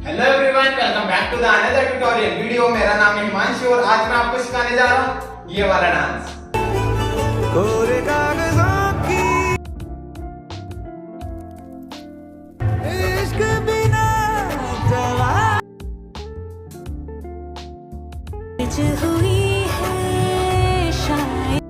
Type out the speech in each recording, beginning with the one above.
Hello everyone, welcome back to the another tutorial video. मेरा नाम है हिमांशु और आज मैं आपको सिखाने जा रहा हूँ ये वाला डांस। कोरे कागजों की इश्क बिना जवा हुई है शायद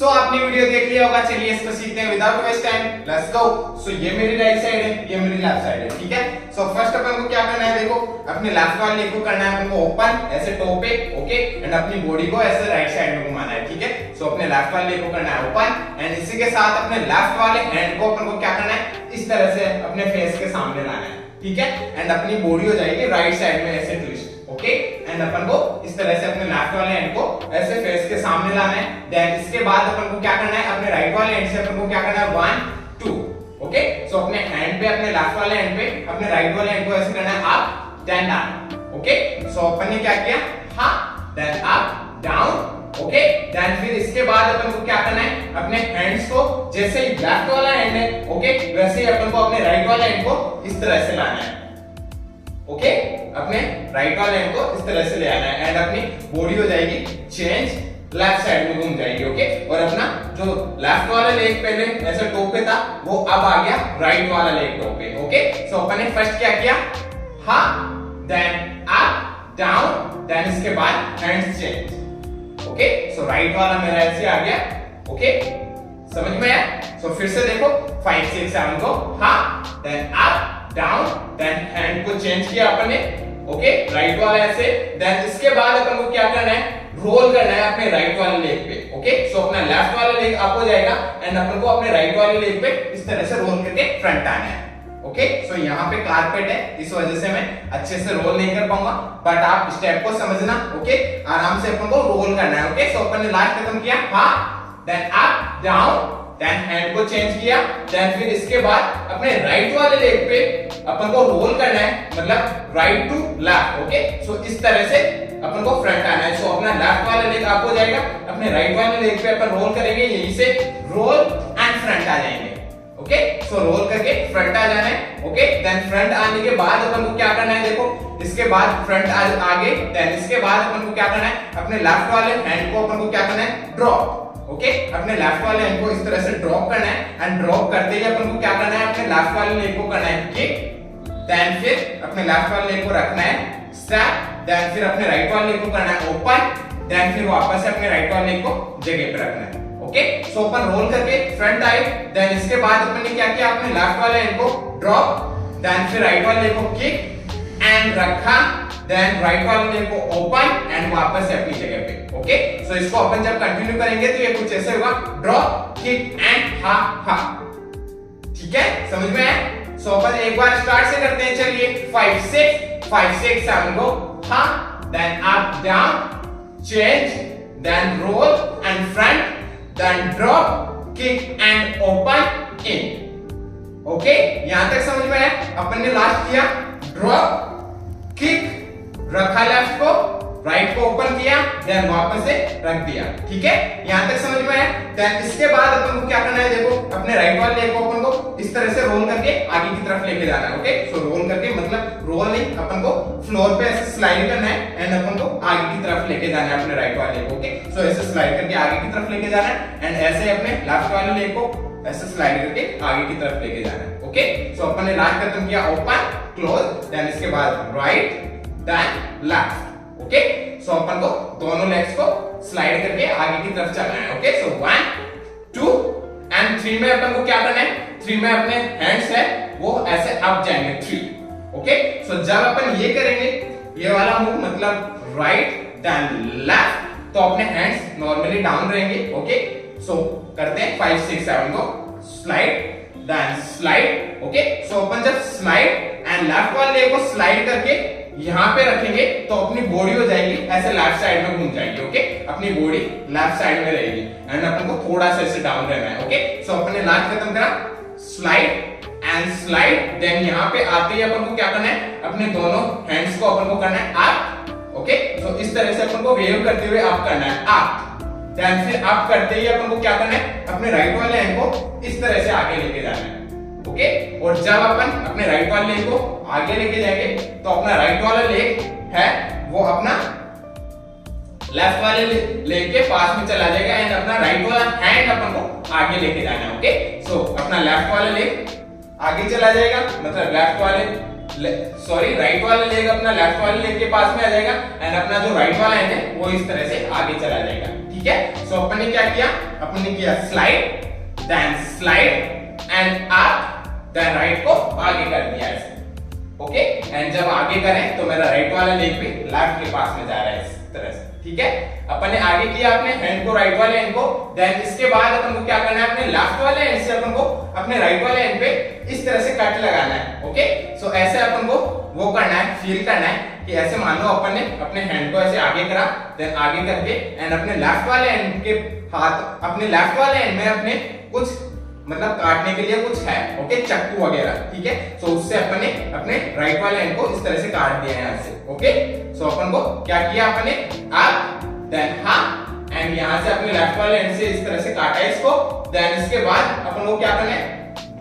आपने वीडियो देख लिया होगा। चलिए इसको सीखते हैं without waste time, let's go. So ये मेरी राइट साइड है, ये मेरी लेफ्ट साइड है, ठीक है। सो फर्स्ट अपन को क्या करना है, देखो अपने लेफ्ट वाले लेग को करना है अपन को ओपन ऐसे टो पे, ओके, एंड अपनी बॉडी को ऐसे राइट साइड में घुमाना है, ठीक है। सो अपने लेफ्ट वाले लेग को करना है ओपन एंड इसी के साथ अपने लेफ्ट वाले हैंड को अपन को क्या करना है, इस तरह से अपने फेस के सामने लाना है, ठीक है। एंड अपनी बॉडी हो जाएगी राइट साइड में ऐसे ट्विस्ट, ओके। एंड अपन को इस तरह से अपने लेफ्ट वाले हैंड को ऐसे फेस के सामने लाना है। देन इसके बाद अपन को क्या करना है, अपने राइट वाले हैंड से अपन को क्या करना है 1 2, ओके। सो अपने हैंड पे, अपने लेफ्ट वाले हैंड पे अपने राइट वाले हैंड को ऐसे करना है up then down, okay. So अपन ने क्या किया, हा then up down, okay. Then फिर इसके बाद अपन को क्या करना है, अपने हैंड्स को जैसे ही लेफ्ट वाला हैंड है, ओके, वैसे ही अपन को अपने राइट वाले हैंड को इस तरह से लाना है, ओके। अपने राइट वाले हैंड को इस तरह से ले आना है एंड अपनी बॉडी हो जाएगी चेंज लेफ्ट साइड में घूम जाएगी, ओके। और अपना जो लेफ्ट वाला लेग पहले ऐसे टो पे था वो अब आ गया राइट वाला लेग टो पे, ओके। सो अपन ने फर्स्ट क्या किया, हा देन अप डाउन, देन इसके बाद hands change, okay. So right वाला मेरा ऐसे आ गया, ओके, समझ में आया। सो फिर से देखो 5 6 7 को, हा then up down, then hand को चेंज किया अपन ने, ओके, राइट वाला ऐसे। देन इसके बाद अपन को क्या करना है, रोल करना है अपने राइट वाले लेग पे, ओके। सो अपना लेफ्ट वाला लेग अप हो जाएगा एंड अपन को अपने राइट वाले लेग पे इस तरह से रोल करके फ्रंट आना है, ओके। सो यहाँ पे कारपेट है, इस वजह से मैं अच्छे से रोल नहीं कर पाऊंगा, बट आप स्टेप को समझना, ओके। आराम से अपन को रोल करना है, ओके। सो अपन ने लास्ट खत्म किया, हा then up down, then hand को चेंज किया। देन फिर इसके बाद अपने राइट वाले लेग पे अपन को रोल करना है, मतलब right to left, okay. So इस तरह से अपन को फ्रंट आना है। सो अपना लेफ्ट वाला लेग अप हो जाएगा, अपने राइट वाले लेग पे अपन रोल करेंगे, यहीं से रोल एंड फ्रंट आ जाएंगे, ओके। सो रोल करके फ्रंट आ जाना है, ओके। देन फ्रंट आने के बाद अपन को क्या करना है, देखो इसके बाद फ्रंट आगे, देन इसके बाद अपन को क्या करना है, अपने लेफ्ट वाले हैंड को अपन को क्या करना है, ड्रॉप, ओके। अपने लेफ्ट वाले हैंड को इस तरह से ड्रॉप करना है एंड ड्रॉप करते ही अपन को क्या करना है, अपने लेफ्ट वाले लेग को करना है किक, देन फिर अपने लेफ्ट वाले लेग को रखना है स्टेप, देन फिर अपने राइट वाले लेग को करना है ओपन, देन फिर वापस से अपने राइट वाले लेग को जगह पे रखना है, ओके। सो अपन रोल करके फ्रंट आए, देन इसके बाद अपन ने क्या किया, अपने लेफ्ट वाले हैंड को ड्रॉप, देन फिर राइट वाले लेग को किक एंड रखा, देन राइट वाले लेग को ओपन एंड वापस से अपनी जगह पे, ओके। सो इसको अपन जब कंटिन्यू करेंगे तो ये कुछ ऐसे होगा, ड्रॉप किक एंड हा हा, ठीक है, समझ में आया। सो अपन एक बार स्टार्ट से करते हैं, चलिए 5 6 7 गो, हा then up down change, then roll and front, then drop kick and open in, okay. यहां तक समझ में आया। अपन ने लास्ट किया ड्रॉप किक, रखा लेफ्ट को, राइट को ओपन किया, देन वापस से रख दिया, ठीक है। यहां तक समझ में आया। देन इसके बाद अपन को क्या करना है, देखो अपने राइट वाले लेग को अपन को इस तरह से रोल करके आगे की तरफ लेके जाना है, ओके। सो रोल करके मतलब रोल नहीं, अपन को फ्लोर पे ऐसे स्लाइड करना है एंड अपन को आगे की तरफ लेके जाना है अपने राइट वाले लेग को, ओके। सो ऐसे स्लाइड करके आगे की तरफ लेके जाना है एंड ऐसे अपने लेफ्ट वाले लेग को ऐसे स्लाइड करके आगे की तरफ लेके जाना है, ओके। सो अपन ने लास्ट खत्म किया ओपन क्लोज, देन इसके बाद right then left, okay. So अपन को दोनों लेग्स को स्लाइड करके आगे की तरफ चलना है, ओके। सो 1 2 एंड 3 में अपन को क्या करना है, 3 में अपने हैंड्स है वो ऐसे अप जाएंगे 3, ओके। सो जब अपन ये करेंगे ये वाला मूव मतलब राइट देन लेफ्ट, तो अपने हैंड्स नॉर्मली डाउन रहेंगे, ओके। सो करते हैं 5 6 7 को, slide then slide, okay. So अपन जब स्लाइड एंड लेफ्ट वाले लेग को स्लाइड करके यहाँ पे रखेंगे तो अपनी बॉडी हो जाएगी ऐसे लेफ्ट साइड में घूम जाएगी। ओके, अपनी बॉडी लेफ्ट साइड में रहेगी एंड अपन को थोड़ा सा ऐसे डाउन रहना है। ओके, सो अपने लास्ट खत्म करा, स्लाइड एंड स्लाइड। देन यहाँ पे आते ही अपन को क्या करना है, अपने दोनों हैंड्स को अपन को करना है अप। ओके, सो इस तरह से अपन को वेव करते हुए अप करना है, अप। देन फिर अप करते ही अपन को क्या करना है, अपने राइट वाले हैंड को इस तरह से आगे लेके जाना है। ओके, और जब अपन अपने राइट वाले लेग को आगे लेके जाएंगे तो अपना राइट वाला लेग है वो अपना लेफ्ट वाले लेग के पास में चला जाएगा एंड अपना राइट वाला हैंड अपन को आगे लेके जाना है। ओके, सो अपना लेफ्ट वाला लेग आगे चला जाएगा, मतलब राइट वाला लेग अपना लेफ्ट वाले लेग के पास में आ जाएगा एंड अपना जो राइट वाला हैंड है वो इस तरह से आगे चला जाएगा। ठीक है, सो अपन ने क्या किया, अपन ने किया slide, then slide and up, then right को आगे कर दिया ऐसे। ओके, एंड जब आगे करें तो मेरा राइट वाला लेग भी लेफ्ट के पास में जा रहा है इस तरह से। ठीक है, अपन ने आगे किया अपने हैंड को, राइट वाले हैंड को, देन इसके बाद अपन को क्या करना है, अपने लेफ्ट वाले हैंड से अपन को अपने राइट वाले हैंड पे इस तरह से कट लगाना है। ओके, सो ऐसे अपन को वो करना है, फील करना है कि ऐसे मान लो अपन ने अपने हैंड को ऐसे आगे करा, देन आगे करके एंड अपने लेफ्ट वाले हैंड के हाथ, अपने लेफ्ट वाले हैंड में अपने कुछ मतलब काटने के लिए कुछ है। ओके, चक्कू वगैरह। ठीक है, सो उससे अपन ने अपने राइट वाले हैंड को इस तरह से काट दिया है यहाँ से। ओके, सो अपन को क्या किया, अपन ने अप, देन हा, एंड यहाँ से अपने लेफ्ट वाले हैंड से इस तरह से काटा है इसको। देन इसके बाद अपन को क्या करना है,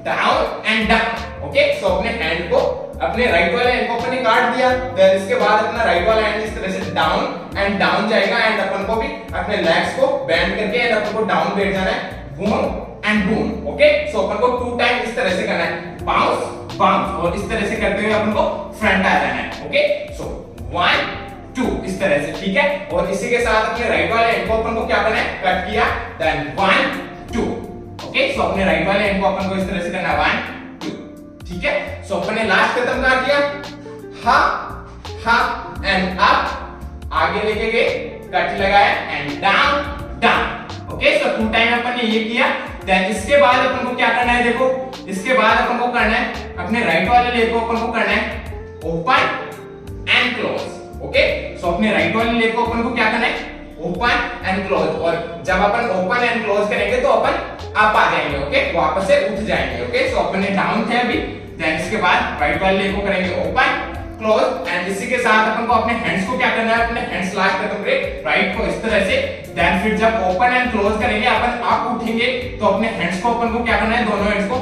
डाउन एंड डाउन। ओके, सो अपने हैंड को, अपने राइट वाले हैंड को अपन ने काट दिया, देन इसके बाद अपना राइट वाला हैंड इस तरह से डाउन एंड डाउन जाएगा एंड अपन को भी अपने लेग्स को बेंड करके एंड अपन को डाउन बैठ जाना है, boom and boom. Okay, so अपन को 2 टाइम इस तरह से करना है, बाउंस बाउंस, और इस तरह से करते हुए अपन को फ्रंट आ जाना है। ओके, सो 1 2 इस तरह से। ठीक है, और इसी के साथ अपने राइट वाले हैंड को अपन को क्या करना है, कट किया, देन 1 2। ओके, सो अपने राइट वाले हैंड को अपन को इस तरह से करना है 1 2। ठीक है, सो अपन ने लास्ट खत्म कर दिया, हा हा एंड अप, आगे लेके गए, कट लगाया and down down. Okay, so 2 time अपन ने ये किया। देन इसके बाद अपन को क्या करना है, देखो इसके बाद अपन को करना है, अपने राइट वाले लेग को अपन को करना है ओपन एंड क्लोज। ओके, सो अपने राइट वाले लेग को अपन को क्या करना है, ओपन एंड क्लोज, और जब अपन ओपन एंड क्लोज करेंगे तो अपन अप आ जाएंगे। ओके, वापस से उठ जाएंगे। ओके, सो अपन ने डाउन थे अभी, देन इसके बाद राइट वाले लेग को करेंगे ओपन क्लोज एंड इसी के साथ अपन को अपने हैंड्स को क्या करना है, अपने हैंड्स लास्ट खत्म करें राइट को इस तरह से। देन फिर जब ओपन एंड क्लोज करेंगे अपन अप उठेंगे तो अपने हैंड्स को अपन को क्या करना है, दोनों हैंड्स को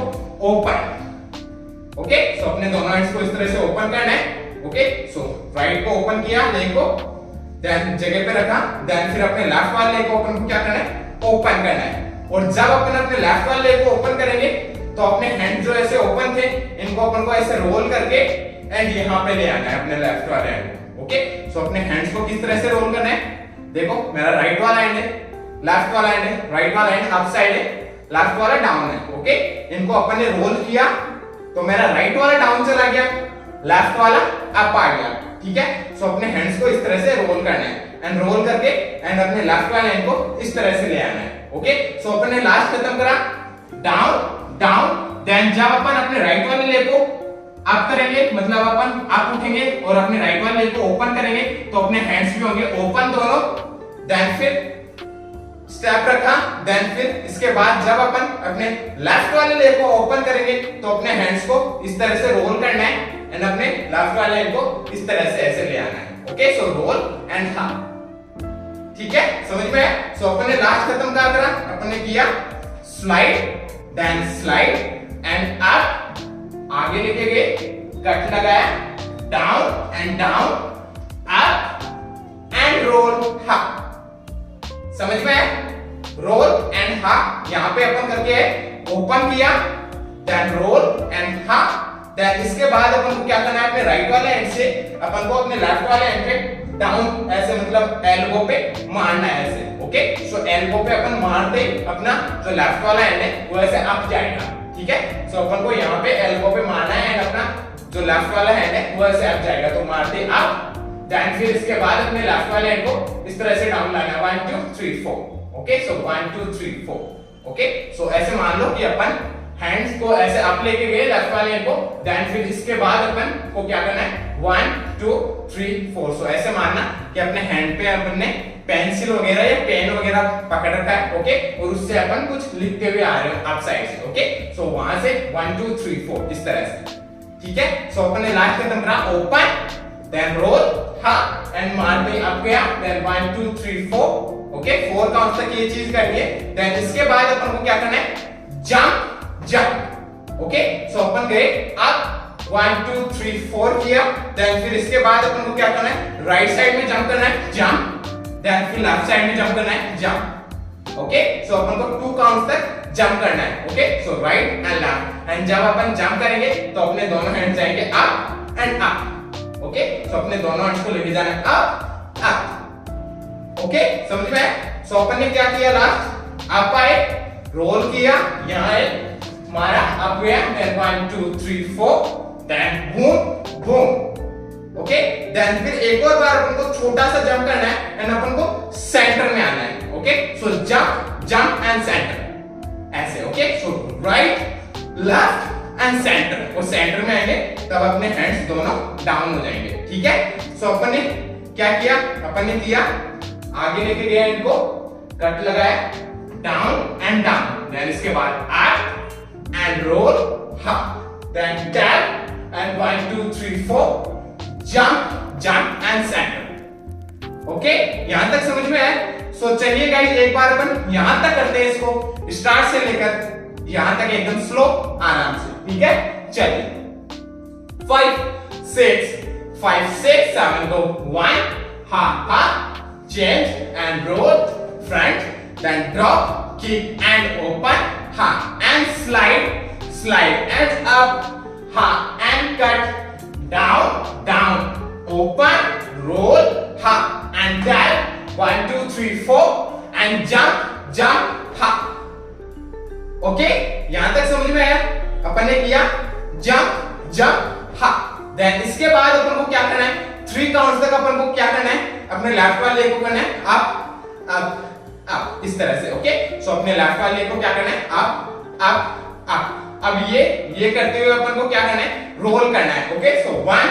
ओपन। ओके, सो अपने दोनों हैंड्स को इस तरह से ओपन करना है। ओके, सो राइट को ओपन किया, लेग को देन जगह पे रखा, देन फिर अपने लेफ्ट वाले लेग को अपन को क्या करना है, ओपन करना है। और जब अपन अपने लेफ्ट वाले लेग को ओपन करेंगे तो अपने हैंड जो ऐसे ओपन थे इनको अपन को ऐसे रोल करके एंड यहाँ पे ले आना है अपने लेफ्ट वाले हैंड। ओके, सो अपने हैंड्स को किस तरह से रोल करना है, देखो मेरा राइट वाला हैंड है, लेफ्ट वाला हैंड है, राइट वाला हैंड अप साइड है, लेफ्ट वाला डाउन है। ओके, इनको अपन ने रोल किया तो मेरा राइट वाला डाउन चला गया, लेफ्ट वाला अप आ गया। ठीक है, सो अपने हैंड्स को इस तरह से रोल करना है एंड रोल करके एंड अपने लेफ्ट वाले हैंड को इस तरह से ले आना है। ओके, सो अपन ने लास्ट खत्म करा, डाउन डाउन, देन जब अपन अपने राइट वाले लेग को अप करेंगे, मतलब अपन अप उठेंगे और अपने राइट वाले लेग को ओपन करेंगे तो अपने हैंड्स भी होंगे ओपन दोनों। देन फिर स्टेप रखा, देन फिर इसके बाद जब अपन अपने लेफ्ट वाले लेग को ओपन करेंगे तो अपने हैंड्स को इस तरह से रोल करना है एंड अपने लेफ्ट वाले लेग को इस तरह से ऐसे ले आना है। ओके, सो रोल एंड हा। ठीक है, समझ में आया? सो अपन ने लास्ट खत्म क्या करा, अपन ने किया slide, then slide and up, आगे लेके गए, कट लगाया, down and down, up and roll हा। समझ में आया? रोल एंड हा, यहां पे अपन करके ओपन किया, देन रोल एंड हा, देन इसके बाद अपन को क्या करना है, अपने राइट वाले हैंड से अपन को अपने लेफ्ट वाले हैंड पे डाउन ऐसे मतलब एल्बो पे मारना है ऐसे। ओके, सो एल्बो पे अपन मारते अपना जो लेफ्ट वाला हैंड है वो ऐसे अप जाएगा। ठीक है, सो अपन को यहाँ पे एल्बो पे मारना है एंड अपना जो लेफ्ट वाला हैंड है वो ऐसे अप जाएगा, तो मारते अप, देन फिर इसके बाद अपने लेफ्ट वाले हैंड को इस तरह से डाउन लाना है, 1 2 3 4। ओके, सो 1 2 3 4। ओके, सो ऐसे मान लो कि अपन हैंड्स को ऐसे अप लेके गए लेफ्ट वाले हैंड को, देन फिर इसके बाद अपन को क्या करना है, 1 2 3 4। सो ऐसे मानना कि अपने हैंड पे अपन ने पेंसिल वगैरह या पेन वगैरह पकड़ रखा है, ओके, और उससे अपन कुछ लिखते हुए आ रहे हो अप साइड से, ओके। सो वहां से 1 2 3 4 इस तरह से, ठीक है। सो अपन ने लास्ट खत्म करा, ओपन देन रोल हा एंड मार पे अप गया, देन 1 2 3 4, ओके, 4 काउंट तक ये चीज करनी है। देन इसके बाद अपन को क्या करना है, जंप जंप, ओके। सो अपन गए अप 1 2 3 4 किया, देन फिर इसके बाद अपन को क्या करना है, राइट साइड में जंप करना है, जंप, देन फिर लेफ्ट साइड में जंप करना है, जंप, ओके। सो अपन को 2 काउंट्स तक जंप करना है, okay. So right and left, and जब अपन जंप करेंगे तो अपने दोनों हैंड जाएंगे अप एंड अप, ओके। सो अपने दोनों हैंड्स को लेके जाना है अप अप, ओके, समझ में। सो अपन ने क्या किया, लास्ट अप आए, रोल किया, यहां आए, मारा, अप गया, then 1 2 3 4, then boom boom, okay. Then फिर एक और बार अपन को छोटा सा जंप करना है एंड अपन को सेंटर में आना है, okay. So jump jump and centre, ऐसे, okay. So right left and centre, और सेंटर में आएंगे तब अपने हैंड्स दोनों डाउन हो जाएंगे, ठीक है। सो अपन ने क्या किया, अपन ने दिया आगे लेके गया, इनको कट लगाया, डाउन एंड डाउन, देन इसके बाद up and roll up, then tap and 1 2 3 4, jump jump and centre, okay. यहां तक समझ में आया। सो चलिए गाइस एक बार अपन यहां तक करते हैं इसको, स्टार्ट से लेकर यहां तक एकदम स्लो आराम से, ठीक है। चलिए 5 6 7 go 1 ha ha, change and roll front, then drop, kick and open, ha and slide and up, ha and cut, down down, open, roll, ha and dive, 1 2 3 4 and jump ha, okay. यहां तक समझ में आया। अपन ने किया jump हा, then इसके बाद अपन को क्या करना है, 3 काउंट्स तक अपन को क्या करना है, अपने लेफ्ट वाले लेग को करना है अप अप अप, इस तरह से, ओके। सो अपने लेफ्ट वाले लेग को क्या करना है, अप अप अप। अब ये करते हुए अपन को क्या करना है, रोल करना है, ओके। सो 1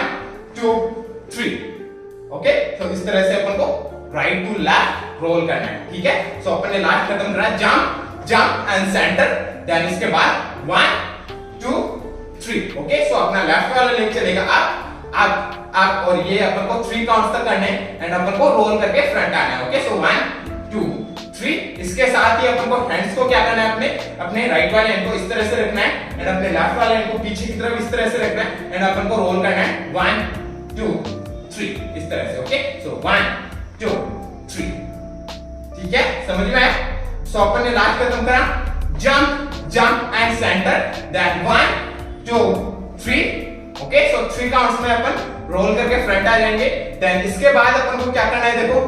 2 3, ओके। सो इस तरह से अपन को राइट टू लेफ्ट रोल करना है, ठीक है। सो अपन ने लास्ट खत्म करा, jump jump and centre, then इसके बाद 1 2 3, ओके। सो अपना लेफ्ट वाला लेग चलेगा अप अप अप, और ये अपन को 3 काउंट्स तक करने हैं एंड अपन को रोल करके फ्रंट आना है, ओके। सो 1 2 3। इसके साथ ही अपन को हैंड्स को क्या करना है, अपने राइट वाले हैंड को इस तरह से रखना है एंड अपने लेफ्ट वाले हैंड को पीछे की तरफ इस तरह से रखना है एंड अपन को रोल करना है 1 2 3, इस तरह से, ओके। सो 1 2 3, ठीक है, समझ में आया। सो अपन ने लास्ट खत्म करा, jump jump and centre, then 1 2 3, okay. So 3 counts में अपन रोल करके फ्रंट आ जाएंगे। देन इसके बाद अपन को क्या करना है, देखो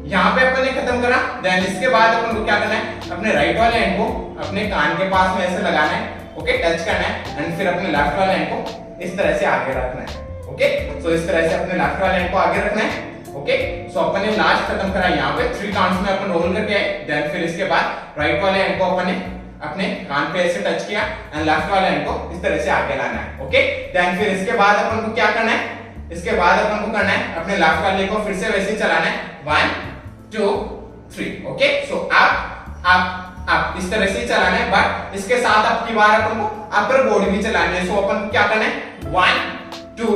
यहां पे अपन ने खत्म करा, देन इसके बाद अपन को क्या करना है, अपने राइट वाले हैंड को अपने कान के पास में ऐसे लगाना है, ओके, टच करना है एंड फिर अपने लेफ्ट वाले हैंड को इस तरह से आगे रखना है, ओके। सो इस तरह से अपने लेफ्ट वाले हैंड को आगे रखना है, ओके। सो अपन ने लास्ट खत्म करा, यहाँ पे 3 काउंट्स में अपन रोल करके आए, देन फिर इसके बाद राइट वाले हैंड को अपन ने अपने कान पे ऐसे टच किया एंड लेफ्ट वाले हैंड को इस तरह से आगे लाना है, ओके। देन फिर इसके बाद अपन को क्या करना है, इसके बाद अपन को करना है अपने लेफ्ट वाले को फिर से वैसे ही चलाना है, 1 2 3, okay. So up up up, इस तरह से ही चलाना है, बट इसके साथ अब की बार अपन को अपर बॉडी भी चलानी है। सो अपन को क्या करना है, 1 2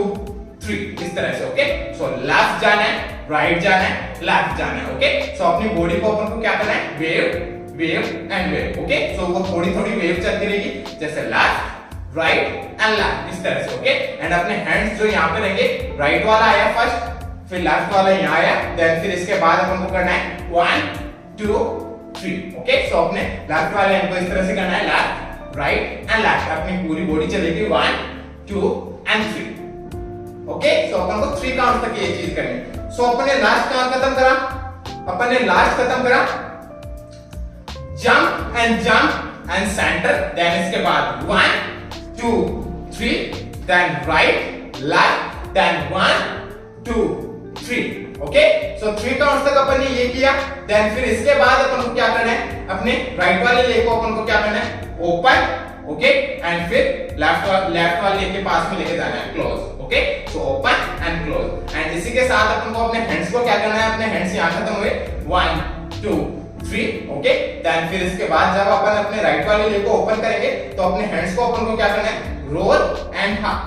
3, इस तरह से, ओके। सो लेफ्ट जाना है, राइट जाना है, लेफ्ट जाना है, ओके। सो अपनी बॉडी को अपन को क्या करना है, wave wave and wave, okay. So वो थोड़ी थोड़ी वेव चलती रहेगी, जैसे लेफ्ट राइट एंड लेफ्ट, इस तरह से, ओके। एंड अपने हैंड्स जो यहाँ पे रहेंगे, राइट वाला आया फर्स्ट, फिर लेफ्ट वाला यहाँ आया, देन फिर इसके बाद अपन को करना है 1 2 3, ओके। सो अपने लेफ्ट वाले हैंड को इस तरह से करना है, लेफ्ट राइट एंड लेफ्ट, अपनी पूरी बॉडी चलेगी 1 2 एंड 3, ओके। सो अपन को 3 काउंट तक ये चीज करनी है। सो अपन ने लास्ट काउंट खत्म करा, अपन ने लास्ट खत्म करा, जंप एंड सेंटर, देन इसके बाद 1 2 3, then right left, then 1 2 3, okay. So 3 counts तक अपन ने ये किया, देन फिर इसके बाद अपन को क्या करना है, अपने राइट वाले लेग को अपन को क्या करना है, ओपन, ओके, एंड फिर लेफ्ट वाले लेग के पास में लेके जाना है, close, okay. So open and close, and इसी के साथ अपन को अपने हैंड्स को क्या करना है, अपने हैंड्स यहाँ खत्म हुए 1 2 3 ओके। देन फिर इसके बाद जब अपन अपने राइट वाले लेग को ओपन करेंगे तो अपने हैंड्स को अपन को क्या करना है, रोल एंड हाफ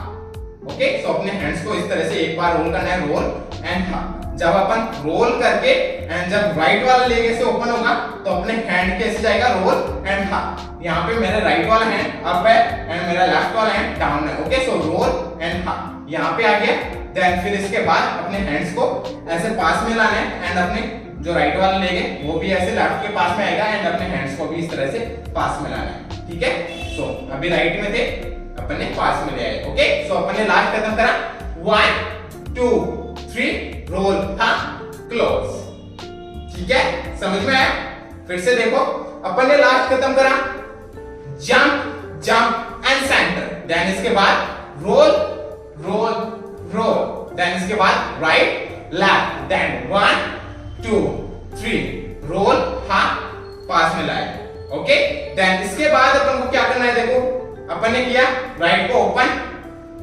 ओके। सो अपने हैंड्स को इस तरह से एक बार रोल करना है, रोल एंड हाफ। जब अपन रोल करके एंड जब राइट वाला लेग ऐसे ओपन होगा तो अपने हैंड कैसे जाएगा, रोल एंड हाफ। यहाँ पे मेरा राइट वाला हैंड अप है एंड मेरा लेफ्ट वाला हैंड डाउन है okay. So roll and half यहाँ पे आ गया। देन फिर इसके बाद अपने हैंड्स को ऐसे पास में लाना है एंड अपने जो राइट वाला लेग है वो भी ऐसे लेफ्ट के पास में आएगा एंड अपने हैंड्स को भी इस तरह से पास में लाना है, ठीक है। सो अभी राइट में थे, अपन ने पास में ले आए ओके। सो अपन ने लास्ट खत्म करा 1 2 3 रोल हाफ क्लोज, ठीक है, समझ में आया। फिर से देखो, अपन ने लास्ट खत्म करा jump jump and centre, then इसके बाद रोल रोल रोल, देन इसके बाद right left, then 1 2 3 roll half पास में लाए ओके। देन इसके बाद अपन को क्या करना है, देखो अपन ने किया राइट को ओपन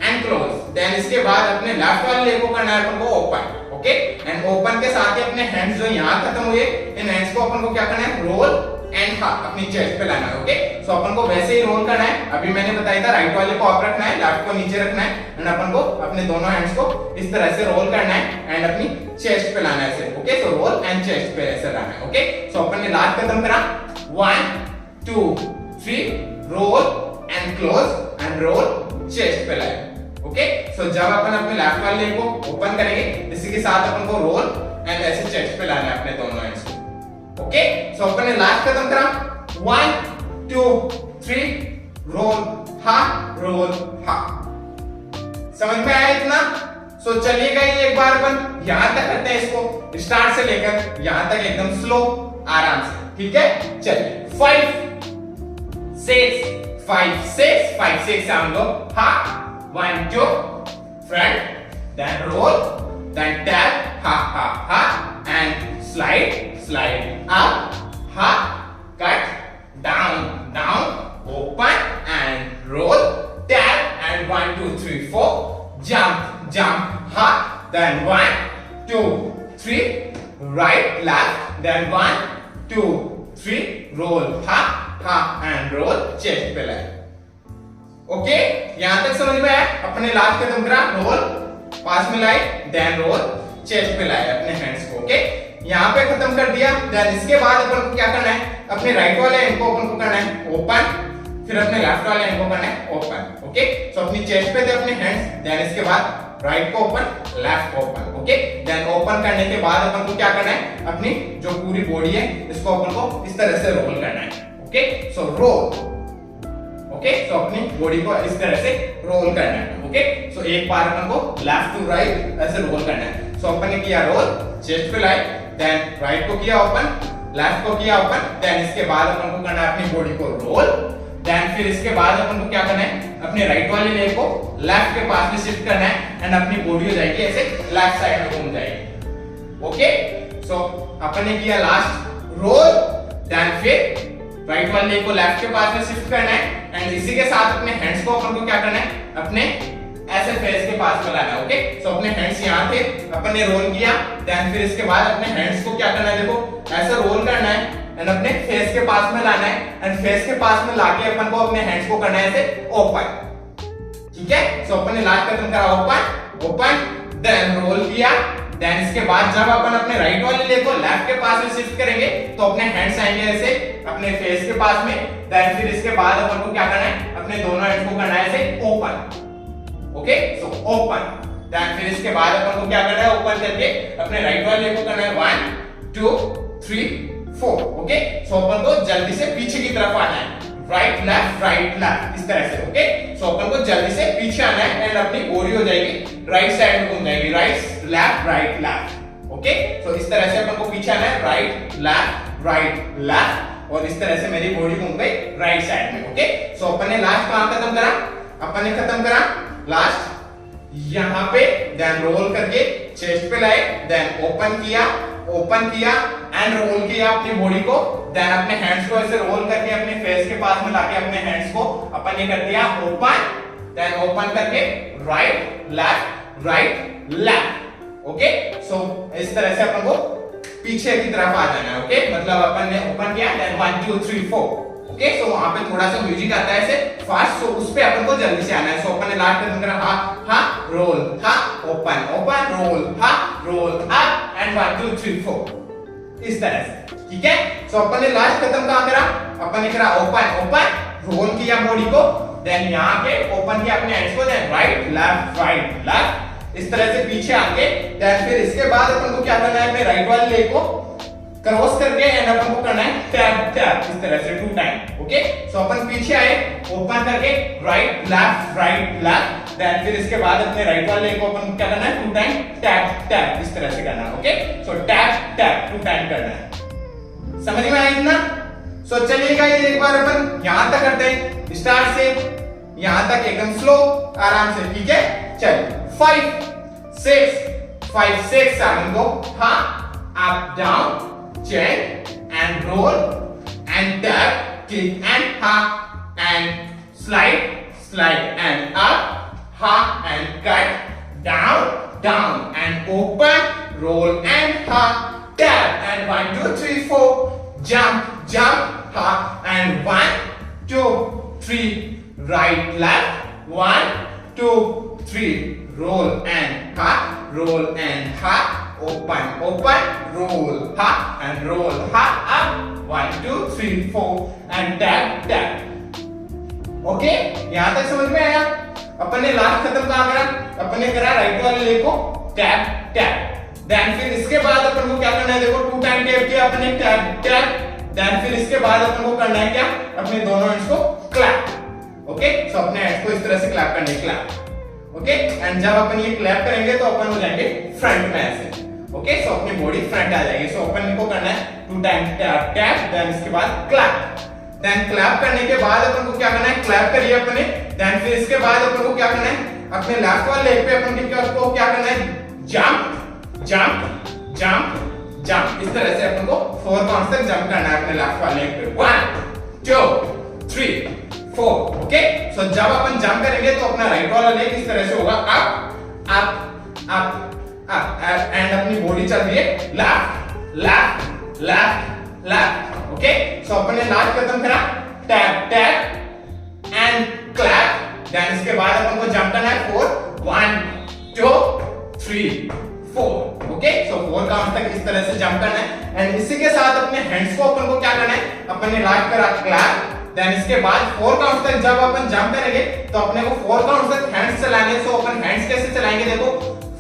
एंड क्लोज, देन इसके बाद अपने लेफ्ट वाले लेग को करना है अपन को ओपन ओके। एंड ओपन के साथ ही अपने हैंड्स जो यहां खत्म हुए, इन हैंड्स को अपन को क्या करना है, रोल एंड हाफ अपनी चेस्ट पे लाना है ओके। सो अपन को वैसे ही रोल करना है, अभी मैंने बताया था राइट वाले को अप रखना है, लेफ्ट को नीचे रखना है एंड अपन को अपने दोनों हैंड्स को इस तरह से रोल करना है एंड अपनी चेस्ट पे लाना है ऐसे okay. So roll and chest पे ऐसे लाना है ओके। सो अपन ने लास्ट खत्म करा 1 2 3 roll and close and roll chest पे लाए ओके। सो जब अपन अपने लेफ्ट वाले लेग को ओपन करेंगे, इसी के साथ अपन को रोल एंड ऐसे चेस्ट पे लाना है अपने दोनों हैंड्स को ओके। सो अपन ने लास्ट खत्म करा 1 2 3 रोल हाफ रोल हाफ, समझ में आया इतना। सो चलिएगा ये एक बार अपन यहां तक करते हैं, इसको स्टार्ट से लेकर यहां तक एकदम स्लो आराम से, ठीक है। चलिए 5 6 5 6 5 6 से हम लोग half 1 2 front, then roll, then tap, half, half, half, and slide, slide up, half, cut, down, down, open, and roll, tap, and 1 2 3 4, jump, jump, half, then 1 2 3, right, left, then 1 2 3, roll, half, half, and roll, chest पे लाए okay. यहां तक समझ में आया। अपने last खत्म करा, रोल पास में लाए, देन रोल चेस्ट पे लाए अपने हैंड्स को ओके। यहां पे खत्म कर दिया। देन इसके बाद अपन को क्या करना है, अपने राइट वाले हैंड को अपन को करना है ओपन, फिर अपने लेफ्ट वाले हैंड को करना है ओपन ओके। सो अपनी चेस्ट पे थे अपने हैंड्स, देन इसके बाद राइट को ओपन लेफ्ट को ओपन ओके। देन ओपन करने के बाद अपन को क्या करना है, अपनी जो पूरी बॉडी है इसको अपन को इस तरह से रोल करना है okay. So roll okay. So अपनी बॉडी को इस तरह से रोल करना है ओके। सो एक बार अपन को लेफ्ट टू राइट ऐसे रोल करना है। सो अपन ने किया रोल, चेस्ट पे लाए, देन राइट को किया ओपन, लेफ्ट को किया ओपन, देन इसके बाद अपन को करना है अपनी बॉडी को रोल, देन फिर इसके बाद अपन को क्या करना है, अपने राइट वाले लेग को लेफ्ट के पास में शिफ्ट करना है एंड अपनी बॉडी हो जाएगी ऐसे लेफ्ट साइड में घूम जाएगी ओके। सो अपन ने किया लास्ट रोल, देन फिर राइट वाले लेग को लेफ्ट के पास में शिफ्ट करना है एंड इसी के साथ अपने हैंड्स को अपन को क्या करना है, अपने ऐसे फेस के पास में लाना है ओके। सो अपने हैंड्स यहां थे, अपन ने रोल किया, देन फिर इसके बाद अपने हैंड्स को क्या करना है, देखो ऐसे रोल करना है एंड अपने फेस के पास में लाना है एंड फेस के पास में लाके अपन को अपने हैंड्स को करना है ऐसे ओपन, ठीक है। सो अपन ने लास्ट खत्म करा ओपन ओपन, देन रोल किया, देन इसके बाद जब अपन अपने राइट वाले लेग को लेफ्ट के पास में शिफ्ट करेंगे तो अपने हैंड्स आएंगे ऐसे अपने फेस के पास में, देन फिर इसके बाद अपन को क्या करना है, अपने दोनों हैंड्स को करना है ऐसे open okay. So open, then फिर इसके बाद अपन को क्या करना है, ओपन करके अपने राइट वाले लेग को करना है 1 2 3 4 ओके। सो अपन को जल्दी से पीछे की तरफ आना है, राइट लेफ्ट इस तरह से ओके। सो अपन को जल्दी से पीछे आना है एंड अपनी बॉडी हो जाएगी राइट साइड में घूम जाएगी, राइट लेफ्ट ओके। सो इस तरह से अपन को पीछे आना है, राइट लेफ्ट और इस तरह से मेरी बॉडी घूम गई राइट साइड में ओके। सो अपन ने लास्ट कहां खत्म करा, अपन ने खत्म करा लास्ट यहां पे, देन रोल करके चेस्ट पे लाए, देन ओपन किया एंड रोल किया अपनी बॉडी को, देन अपने हैंड्स को ऐसे रोल करके अपने फेस के पास में लाके अपने हैंड्स को अपन ने कर दिया ओपन, देन ओपन करके राइट लेफ्ट ओके। सो इस तरह से अपन को पीछे की तरफ आ जाना है। ओके, मतलब अपन ने ओपन किया, देन 1 2 3 4। ओके, सो वहां पे थोड़ा सा म्यूजिक आता है ऐसे फास्ट, सो उस पे अपन को जल्दी से आना है। सो अपन ने लास्ट कदम करा हा हा रोल, हा ओपन ओपन रोल, हा रोल अप एंड 1 2 3 4 इस तरह से। ठीक है, सो अपन ने लास्ट कदम कहां करा, अपन ने करा ओपन ओपन, रोल किया बॉडी को, देन यहां पे ओपन किया अपने हैंड्स को, देन राइट लेफ्ट इस तरह से पीछे आके, देन फिर इसके बाद अपन को क्या करना है, अपने राइट वाले लेग को क्रॉस करके एंड अपन को करना है टैप टैप इस तरह से 2 टाइम। ओके, सो अपन पीछे आए, ओपन करके राइट लेफ्ट, देन फिर इसके बाद अपने राइट वाले लेग को अपन क्या करना है 2 टाइम टैप टैप इस तरह से करना है। ओके, सो टैप टैप 2 टाइम करना है। समझ में आया इतना? सो चलिए गाइस एक बार अपन यहां तक करते हैं, स्टार्ट से यहां तक एकदम स्लो आराम से। ठीक है, चलिए 5 6 7 गो, हाँ up down chain and roll and tap, kick and ha and slide and up, ha and cut, down and open, roll and ha, tap and 1 2 3 4, jump, ha and 1 2 3, right left, 1 2 3, roll and ha, open roll ha up 1 2 3 4 and tap। Okay, यहां तक समझ में आया? अपन ने last खत्म कहां करा, अपन ने करा राइट वाले लेग को टैप देन फिर इसके बाद अपन को क्या करना है, देखो 2 टाइम टैप किया अपन ने टैप देन फिर इसके बाद अपन को करना है क्या, अपने दोनों हैंड्स को क्लैप। ओके, सो अपने हैंड्स को इस तरह से क्लैप करने, क्लैप। ओके, एंड जब अपन ये क्लैप करेंगे तो अपन हो जाएंगे फ्रंट में ऐसे। ओके, सो अपनी बॉडी फ्रंट आ जाएगी। सो अपन को करना है 2 टाइम टैप देन इसके बाद क्लैप, देन क्लैप करने के बाद अपन को क्या करना है, क्लैप करिए अपने, देन फिर इसके बाद अपन को क्या करना है, अपने लेफ्ट वाले लेग पे अपन को क्या करना है, जंप इस तरह से अपन को 4 काउंट्स तक जंप करना है अपने लेफ्ट वाले लेग पे, 1 2 3 4। ओके, सो जब अपन जंप करेंगे तो अपना राइट वाला लेग इस तरह से होगा अप एंड अपनी बॉडी चल रही है लेफ्ट। ओके, सो अपन ने लास्ट कदम करा टैप एंड क्लैप, देन इसके बाद अपन को जंप करना है 4 1 2 3 4। ओके, सो 4 काउंट तक इस तरह से जंप करना है एंड इसी के साथ अपने हैंड्स को अपन को क्या करना है, अपन ने लास्ट करा क्लैप, देन इसके बाद 4 काउंट तक जब अपन जंप करेंगे तो अपने को 4 काउंट तक हैंड्स चलाने। सो अपन हैंड्स कैसे चलाएंगे, देखो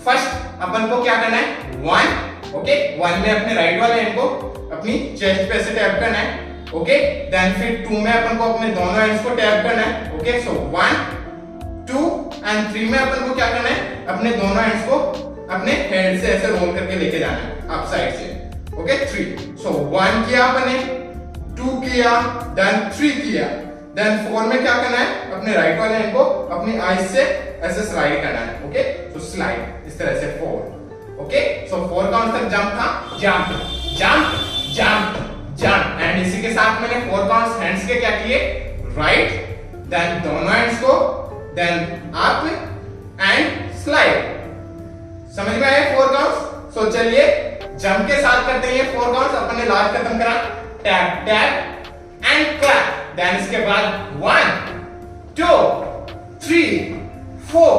फर्स्ट अपन को क्या करना है 1। ओके, 1 में अपने राइट वाले हैंड को अपनी चेस्ट पे से टैप करना है। ओके, देन फिर 2 में अपन को अपने दोनों हैंड्स को टैप करना है। ओके, सो 1 2 एंड 3 में अपन को क्या करना है, अपने दोनों हैंड्स को अपने हेड से ऐसे रोल करके लेके जाना है अप साइड से। ओके, 3 सो 1 किया अपन ने, 2 किया, देन 3 किया, देन 4 में क्या करना है, अपने राइट वाले हैंड को अपनी आईज से ऐसे स्लाइड करना है। ओके, सो स्लाइड इस तरह से 4। ओके, सो 4 काउंट तक जंप था, जंप एंड इसी के साथ मैंने 4 काउंट्स हैंड्स के क्या किए, राइट, देन दोनों हैंड्स को, देन अप एंड स्लाइड। समझ में आया 4 काउंट्स? सो चलिए जंप के साथ करते हैं 4 काउंट्स। अपन ने लास्ट खत्म करा टैप एंड क्लैप, देन इसके बाद 1 2 3 4।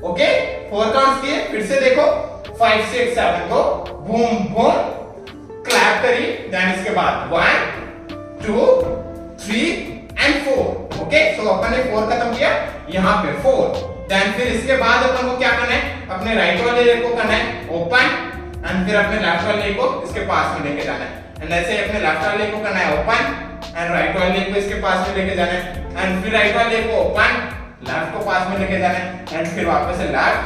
ओके, 4 काउंट्स किए, फिर से देखो 5 6 7 को बूम क्लैप करी, देन इसके बाद 1 2 3 एंड 4। ओके, सो अपन ने 4 खत्म किया यहां पे 4, देन फिर इसके बाद अपन को क्या करना है, अपने राइट वाले लेग को करना है ओपन एंड फिर अपने लेफ्ट वाले लेग को इसके पास में लेके जाना है एंड ऐसे अपने लेफ्ट वाले लेग को करना है ओपन एंड राइट वाले लेग को इसके पास में लेके जाना है एंड फिर राइट वाले लेग को ओपन, लेफ्ट को पास में लेके जाना है एंड फिर वापस से लेफ्ट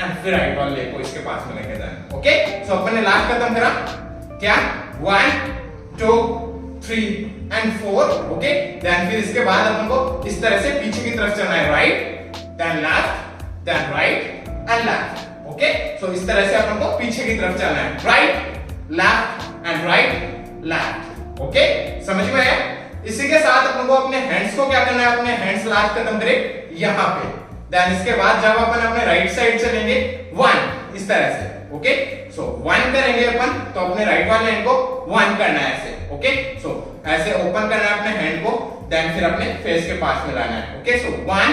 एंड फिर राइट वाले लेग को इसके पास में लेके जाना है। ओके, सो अपन ने लास्ट खत्म करा क्या, 1 2 3 एंड 4। ओके, देन फिर इसके बाद अपन को इस तरह से पीछे की तरफ चलना है, right then left then right and left. Okay, so इस तरह से अपन को पीछे की तरफ चलना है, right left and right left. Okay, समझ में आया? इसी के साथ अपन को अपने हैंड्स को क्या करना है, अपने हैंड्स लास्ट खत्म करें यहां पे, देन इसके बाद जब अपन अपने राइट साइड चलेंगे 1 इस तरह से। ओके, सो 1 करेंगे अपन तो अपने राइट वाले हैंड को 1 करना है ऐसे। ओके, सो ऐसे ओपन करना है अपने हैंड को, देन फिर अपने फेस के पास में लाना है। ओके, सो 1,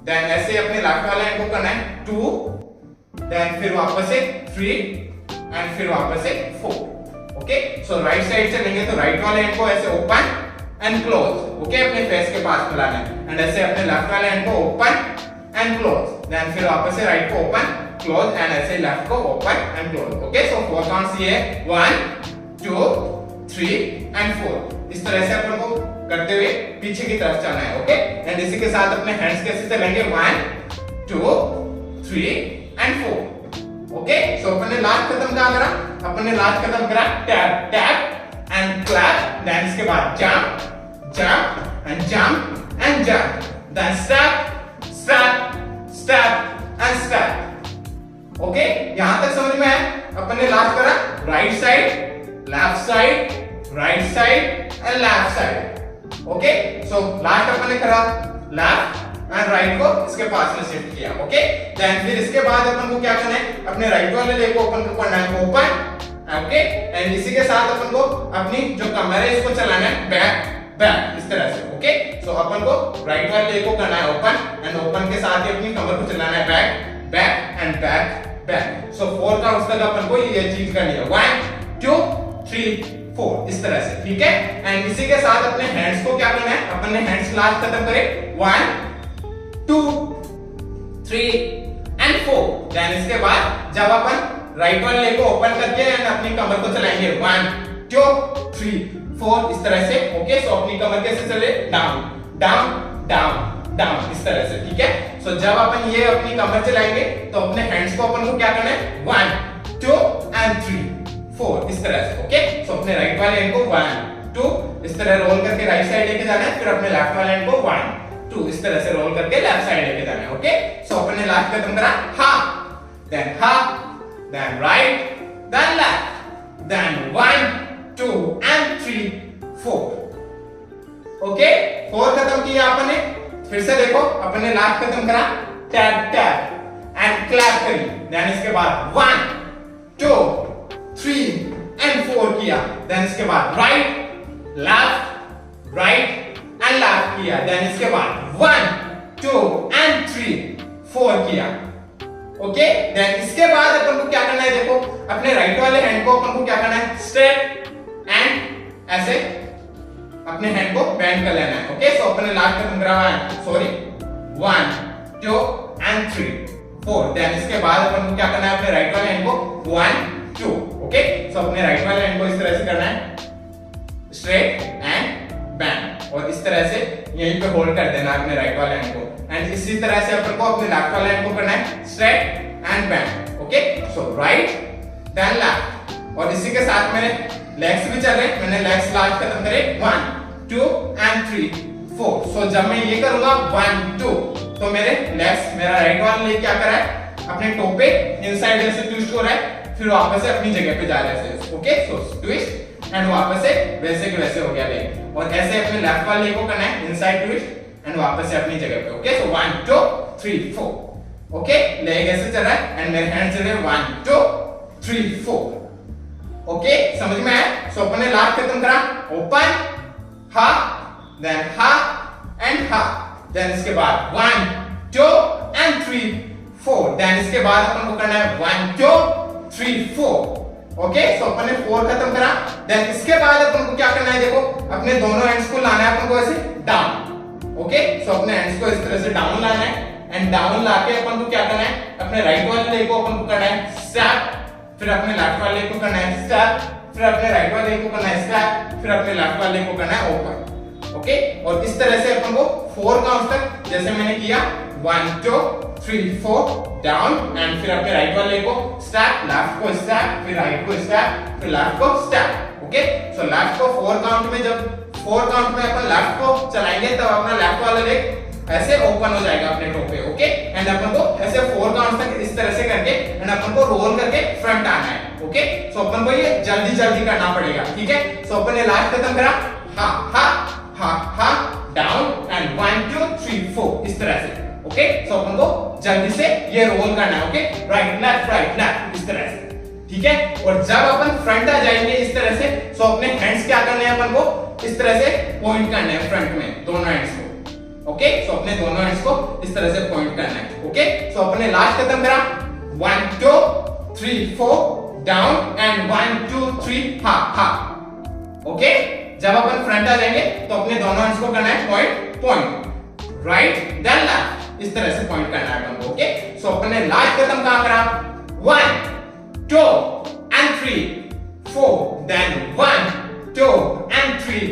देन ऐसे अपने लेफ्ट वाले हैंड को करना है 2, देन फिर वापस से 3 एंड फिर वापस से 4। ओके, सो राइट साइड से लेंगे तो राइट वाले हैंड को ऐसे ओपन एंड क्लोज। ओके, अपने फेस के पास में लाना है एंड ऐसे अपने लेफ्ट वाले हैंड को ओपन एंड क्लोज, देन फिर वापस से राइट को ओपन क्लोज एंड ऐसे लेफ्ट को open and close. Okay, so 4 counts ये 1 2 3 एंड 4। इस तरह से अपन को करते हुए पीछे की तरफ चलना है। ओके, एंड इसी के साथ अपने हैंड्स कैसे चलेंगे 1 2 3 एंड 4। ओके, सो अपन ने लास्ट कदम क्या करा, अपन ने लास्ट कदम करा tap tap and clap, then इसके बाद jump jump and jump and jump, then step step step and step. Okay, यहां तक समझ में है। अपन ने लास्ट करा right side left side right side and left side. Okay, so last अपन ने करा लेफ्ट एंड राइट को इसके पास में शिफ्ट किया। ओके, देन फिर इसके बाद अपन को क्या करना है, अपने राइट वाले लेग को अपन को करना है ओपन। ओके, एंड इसी के साथ अपन को अपनी जो कमर है इसको चलाना है बैक बैक इस तरह से। ओके, सो अपन को राइट वाले लेग को करना है ओपन एंड ओपन के साथ ही अपनी कमर को चलाना है back back and back back. So 4 counts तक अपन को ये चीज करनी है 1 2 3 4 इस तरह से। ठीक है, एंड इसी के साथ अपने हैंड्स को क्या करना है, अपन ने हैंड्स लास्ट खत्म करे 1 2 3 एंड 4। देन इसके बाद जब अपन राइट वाले लेग को ओपन करके एंड अपनी कमर को चलाएंगे 1 2 3 4 इस तरह से। ओके, सो अपनी कमर कैसे चले, डाउन डाउन डाउन डाउन इस तरह से। ठीक है, सो जब अपन ये अपनी कमर चलाएंगे तो अपने हैंड्स को अपन को क्या करना है 1 2 एंड 3 4 इस तरह से। ओके, सो अपने राइट वाले हैंड को 1 2 इस तरह रोल करके राइट साइड लेके जाना है, फिर अपने लेफ्ट वाले हैंड को 1 2 इस तरह से रोल करके लेफ्ट साइड लेके जाना है। ओके, सो अपन ने लास्ट कदम करा half then right then left then 1 2 and 3 4। Okay, 4 खत्म किया अपन ने। फिर से देखो अपन ने लास्ट खत्म करा टैप टैप एंड क्लैप करी, देन इसके बाद 1 2 3 एंड 4 किया, देन इसके बाद राइट एंड लेफ्ट किया, देन इसके बाद 1 2 एंड 3 4 किया। ओके, देन इसके बाद अपन को क्या करना है, देखो अपने राइट वाले हैंड को अपन को क्या करना है स्ट्रेट एंड ऐसे अपने हैंड को बेंड कर लेना है। ओके, सो अपने लास्ट खत्म करा 1 2 एंड 3 4। देन इसके बाद अपन को क्या करना है, अपने राइट वाले हैंड को 1 2। ओके, सो अपने राइट वाले हैंड को इस तरह से करना है स्ट्रेट एंड बेंड और इस तरह से यहीं पे होल्ड कर देना अपने राइट वाले हैंड को, एंड इसी तरह से अपन को अपने लेफ्ट वाले हैंड को करना है straight and bend. Okay, so right then left और इसी के साथ मेरे लेग्स भी चल रहे हैं। मैंने लेग्स लास्ट खत्म करे 1 2 एंड 3 4। सो जब मैं ये करूंगा 1 2 तो मेरे लेग्स मेरा राइट वाला लेग क्या कर रहा है, अपने टो पे इनसाइड ऐसे ट्विस्ट हो रहा है, फिर वापस से अपनी जगह पे जा रहा है। ओके, सो ट्विस्ट एंड वापस से वैसे के वैसे हो गया लेग, और ऐसे अपने लेफ्ट वाले लेग को करना है इनसाइड ट्विस्ट एंड वापस से अपनी जगह पे। ओके, सो 1 2 3 4। ओके, लेग ऐसे चल रहा है एंड मेरे हैंड चल रहे हैं 1 2 3 4। ओके, समझ में आया। सो अपन ने लास्ट खत्म करा open half and half, then इसके बाद 1 2 एंड 3 4। देन इसके बाद अपन को करना है 1 2 3 4। ओके, सो अपन ने 4 खत्म करा। देन इसके बाद अपन को क्या करना है, देखो अपने दोनों हैंड्स को लाना है अपन को ऐसे डाउन। ओके, सो अपने हैंड्स को इस तरह से डाउन लाना है एंड डाउन लाके अपन को क्या करना है, अपने राइट वाले लेग को अपन को करना है स्टेप, फिर अपने लेफ्ट वाले को करना है स्टेप, फिर अपने राइट वाले को करना है स्टेप, फिर अपने लेफ्ट वाले को करना है ओपन। ओके, और इस तरह से अपन को 4 काउंट तक जैसे मैंने किया 1 2 3 4 डाउन एंड फिर अपने राइट वाले को स्टेप, लेफ्ट को स्टेप, फिर राइट को स्टेप, फिर लेफ्ट को स्टेप। ओके, सो लेफ्ट को 4 काउंट में जब 4 काउंट में अपन लेफ्ट को चलाएंगे तब अपना लेफ्ट वाला लेग ऐसे ओपन हो जाएगा अपने टो पे। ओके, एंड अपन को ऐसे 4 काउंट तक इस तरह से करके एंड अपन को रोल करके फ्रंट आना है। ओके, सो अपन को ये जल्दी जल्दी करना पड़ेगा। ठीक है, सो अपन ने लास्ट खत्म करा हा डाउन एंड 1 2 3 4 इस तरह से। ओके। सो अपन को जल्दी से ये रोल करना है, ओके, राइट लेफ्ट इस तरह से, ठीक है। और जब अपन फ्रंट आ जाएंगे इस तरह से, सो अपने हैंड्स क्या करने हैं अपन को इस तरह से पॉइंट करने हैं फ्रंट में, दोनों हैंड्स को, ओके। सो अपने दोनों हैंड्स को इस तरह से पॉइंट करना है, ओके। सो अपने लास्ट खत्म करा, 1 2 3 4 डाउन एंड 1 2 3 हा, ओके। जब अपन फ्रंट आ जाएंगे तो अपने दोनों हैंड्स को करना है पॉइंट, राइट देन लेफ्ट, इस तरह से पॉइंट करना है अपन को, ओके। सो अपने लास्ट खत्म कहां करा, 1 2 and 3 4 then 1 2 and 3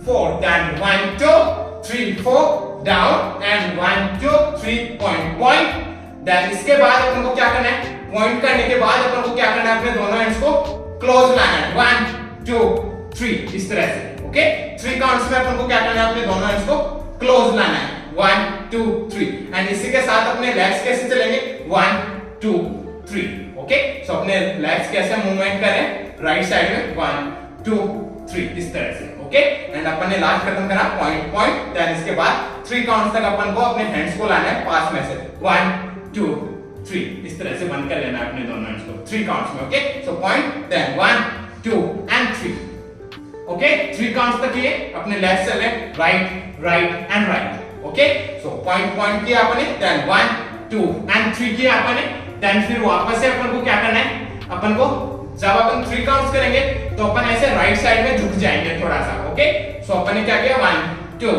4 then 1 2 3 4 down and 1 2 3 point then इसके बाद अपन को क्या करना है, पॉइंट करने के बाद अपन को क्या करना है, अपने दोनों हैंड्स को क्लोज लाना है, 1 2 3 इस तरह से, ओके। 3 काउंट्स में अपन को क्या करना है, अपने दोनों हैंड्स को क्लोज लाना है, 1 2 3 एंड इसी के साथ अपने लेग्स कैसे चलेंगे, 1 2 3, ओके। सो अपने लेग्स कैसे मूवमेंट करें, राइट साइड में 1 2 3 इस तरह से, ओके। एंड अपन ने लास्ट खत्म करा पॉइंट, देन इसके बाद 3 काउंट्स तक अपन को अपने हैंड्स को लाना है पास में से, 1 2 3 इस तरह से बंद कर लेना है अपने दोनों हैंड्स को 3 काउंट्स में, okay. So point then 1 2 and 3, okay. 3 counts तक ये अपने लेग्स चले right and right, okay. So point किया अपने, देन 1 2 एंड 3 किया अपने, देन फिर वापस से अपन को क्या करना है, अपन को जब अपन 3 काउंट्स करेंगे तो अपन ऐसे राइट साइड में झुक जाएंगे थोड़ा सा, ओके। सो अपन ने क्या किया, 1 2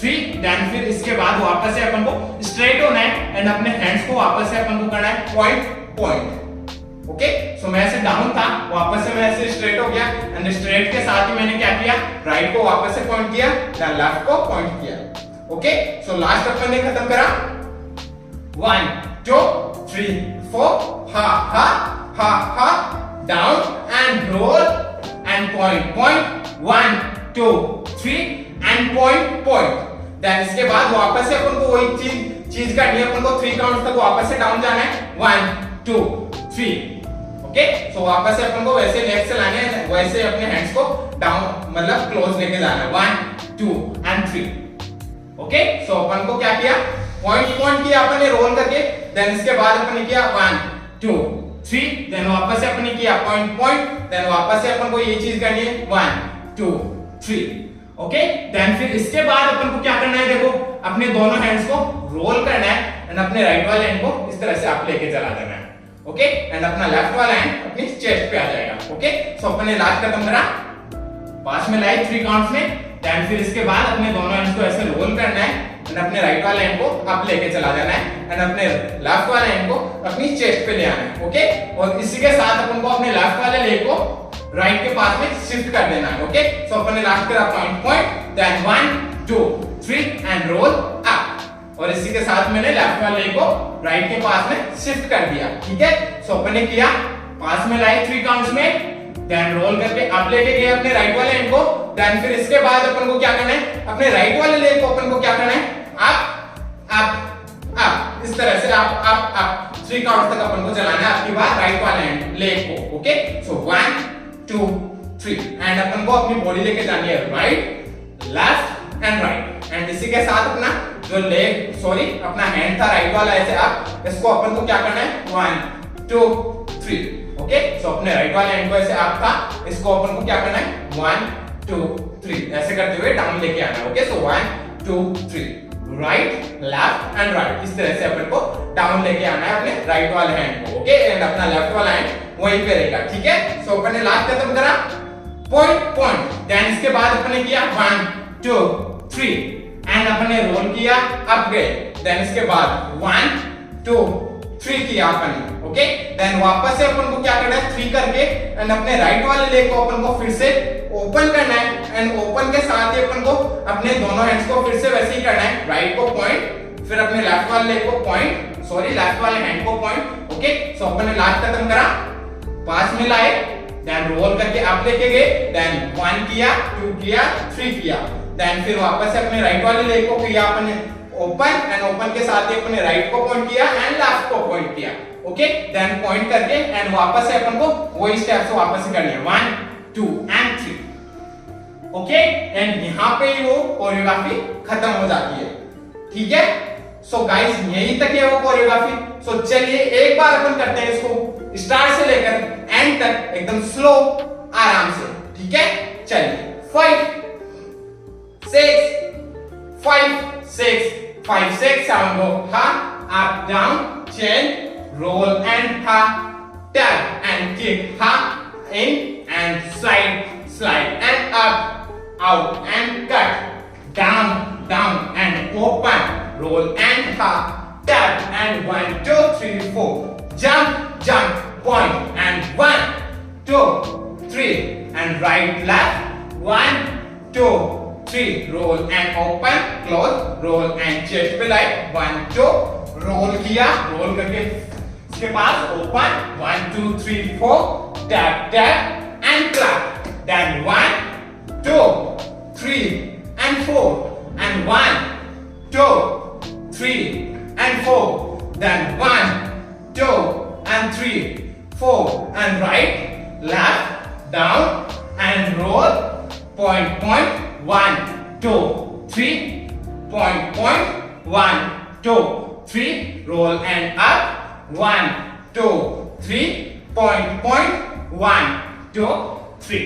3 देन फिर इसके बाद वापस से अपन को स्ट्रेट होना है एंड अपने हैंड्स को वापस से अपन को करना है पॉइंट, ओके। सो मैं ऐसे डाउन था, वापस से मैं ऐसे स्ट्रेट हो गया एंड स्ट्रेट के साथ ही मैंने क्या किया, राइट को वापस से पॉइंट किया, देन लेफ्ट को पॉइंट किया, ओके। सो लास्ट अपन ने खत्म करा, 1 2 3 4 ha down and roll and point 1 2 3 and point then इसके बाद वापस से अपन को वही चीज करनी है, अपन को 3 काउंट तक वापस से डाउन जाना है, 1 2 3, ओके। सो वापस से अपन को वैसे लेग से लाने हैं, वैसे अपने हैंड्स को डाउन मतलब क्लोज लेके जाना है, 1 2 and 3, ओके। सो अपन को क्या किया, पॉइंट किया अपन ने रोल करके, देन इसके बाद अपन ने किया 1 2 3 देन वापस से अपन ने किया पॉइंट देन वापस से अपन को ये चीज करनी है, 1 2 3, ओके। देन फिर इसके बाद अपन को क्या करना है, देखो अपने दोनों हैंड्स को रोल करना है एंड अपने राइट वाले हैंड को इस तरह से आप लेके चला देना है, ओके। एंड अपना लेफ्ट वाला हैंड अपनी चेस्ट पे आ जाएगा, ओके। सो अपन ने लास्ट खत्म करा, पास में लाई 3 काउंट्स में, देन फिर इसके बाद अपने दोनों हैंड्स को ऐसे रोल करना है एंड अपने राइट वाले हैंड को अप लेके चला जाना है एंड अपने लेफ्ट वाले हैंड को अपनी चेस्ट पे ले आना है, ओके। और इसी के साथ अपन को अपने लेफ्ट वाले लेग को राइट के पास में शिफ्ट कर देना है, ओके। सो अपन ने लास्ट करा point then 1 2 3 and roll up, और इसी के साथ मैंने लेफ्ट वाले लेग को राइट के पास में शिफ्ट कर दिया, ठीक है। सो अपन ने किया, पास में लाई 3 काउंट्स में, देन रोल करके अप लेके गए अपने राइट वाले हैंड को, देन फिर इसके बाद अपन को क्या करना है, अपने राइट वाले लेग को अपन को क्या करना है, अप इस तरह से अप 3 काउंट तक अपन को चलाना है आपकी बात राइट वाले हैंड लेग को, ओके। सो 1 2 3 एंड अपन को अपनी बॉडी लेके जानी है right left and right, and इसी के साथ अपना जो अपना हैंड था राइट वाला ऐसे अप, इसको अपन को क्या करना है, 1 2 3, ओके। सो अपने राइट वाले हैंड को ऐसे अप था, इसको अपन को क्या करना है, 1 2 3 ऐसे करते हुए डाउन लेके आना है, okay. So 1 2 3 right left and right इस तरह से अपन को डाउन लेके आना है अपने राइट वाले हैंड को, ओके। एंड अपना लेफ्ट वाला हैंड वहीं पे रहेगा, ठीक है। सो अपन ने लास्ट खत्म करा पॉइंट देन इसके बाद अपन ने किया 1 2 3 एंड अपन ने रोल किया, अप गए, देन इसके बाद 1 2 3 किया अपन ने, ओके। देन वापस से अपन को क्या करना है, 3 करके एंड अपने राइट वाले लेग को अपन को फिर से ओपन करना है एंड ओपन के साथ ही अपन को अपने दोनों हैंड्स को फिर से वैसे ही करना है, राइट को पॉइंट फिर अपने लेफ्ट वाले लेग को लेफ्ट वाले हैंड को पॉइंट, ओके। सो अपन ने लास्ट खत्म करा, पास में लाए, देन रोल करके अप लेके गए, देन 1 किया 2 किया 3 किया, देन फिर वापस से अपने राइट वाले लेग को किया अपन ने ओपन एंड ओपन के साथ ही अपने राइट को पॉइंट किया एंड लेफ्ट को पॉइंट किया, ओके। देन पॉइंट करके एंड वापस से अपन को वही स्टेप्स वापस से करनी है, 1 2 एंड 3, ओके। एंड यहाँ पे वो कोरियोग्राफी खत्म हो जाती है, ठीक है। सो गाइस यहीं तक है वो कोरियोग्राफी। सो चलिए एक बार अपन करते हैं इसको स्टार्ट से लेकर एंड तक एकदम स्लो आराम से, ठीक है। चलिए 5 6 5 6 5 6 7 go ha up down chain roll and ha tap and kick ha in and slide and up out and cut down down and open roll and ha tap and 1 2 3 4 jump point and 1 2 3 and right left 1 2 3 roll and open close roll and chest पे like 1 2 roll किया, roll करके इसके पास open 1 2 3 4 tap and clap then 1 2 3 and 4 and 1 2 3 and 4 then 1 2 and 3 4 and right left down and roll point 1 2 3 point 1 2 3 roll and up 1 2 3 point 1 2 3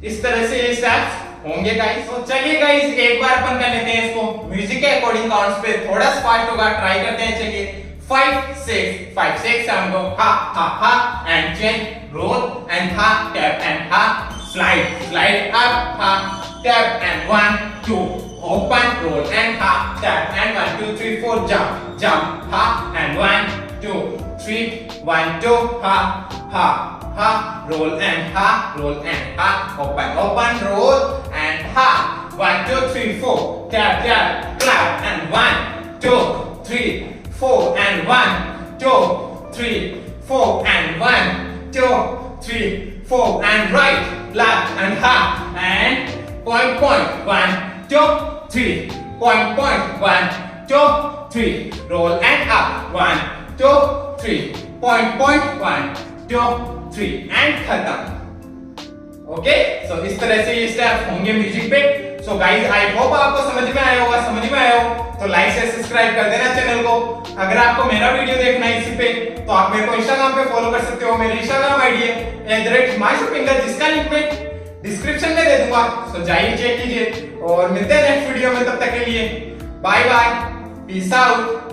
इस तरह से ये steps होंगे guys. तो चलिए गाइस एक बार अपन कर लेते हैं इसको म्यूजिक के अकॉर्डिंग काउंट्स पे, थोड़ा फास्ट होगा, ट्राई करते हैं। चलिए 5 6 7 go ha ha ha and chain roll and ha tap and ha slide up ha tap and 1 2 open roll and ha tap and 1 2 3 4 jump ha and 1 2 3 1 2 ha roll and ha open roll and ha 1 2 3 4 tap clap and 1 2 3 4 and 1 2 3 4 and 1 2 3 4 and right left and ha and point 1 2 3 point 1 2 3 roll and up 1 2 3 point 1 2 3 and खत्म। Okay so इस तरह से ये step होंगे music पे। So guys I hope आपको समझ में आया होगा, समझ में आया हो तो लाइक से सब्सक्राइब कर देना चैनल को। अगर आपको मेरा वीडियो देखना है इसी पे तो आप मेरे को इंस्टाग्राम पे फॉलो कर सकते हो। मेरी इंस्टाग्राम आईडी है @myshopfinger, जिसका लिंक मैं डिस्क्रिप्शन में दे दूंगा। सो जाइए चेक कीजिए और मिलते हैं नेक्स्ट वीडियो में, तब तक के लिए बाय बाय, पीस आउट।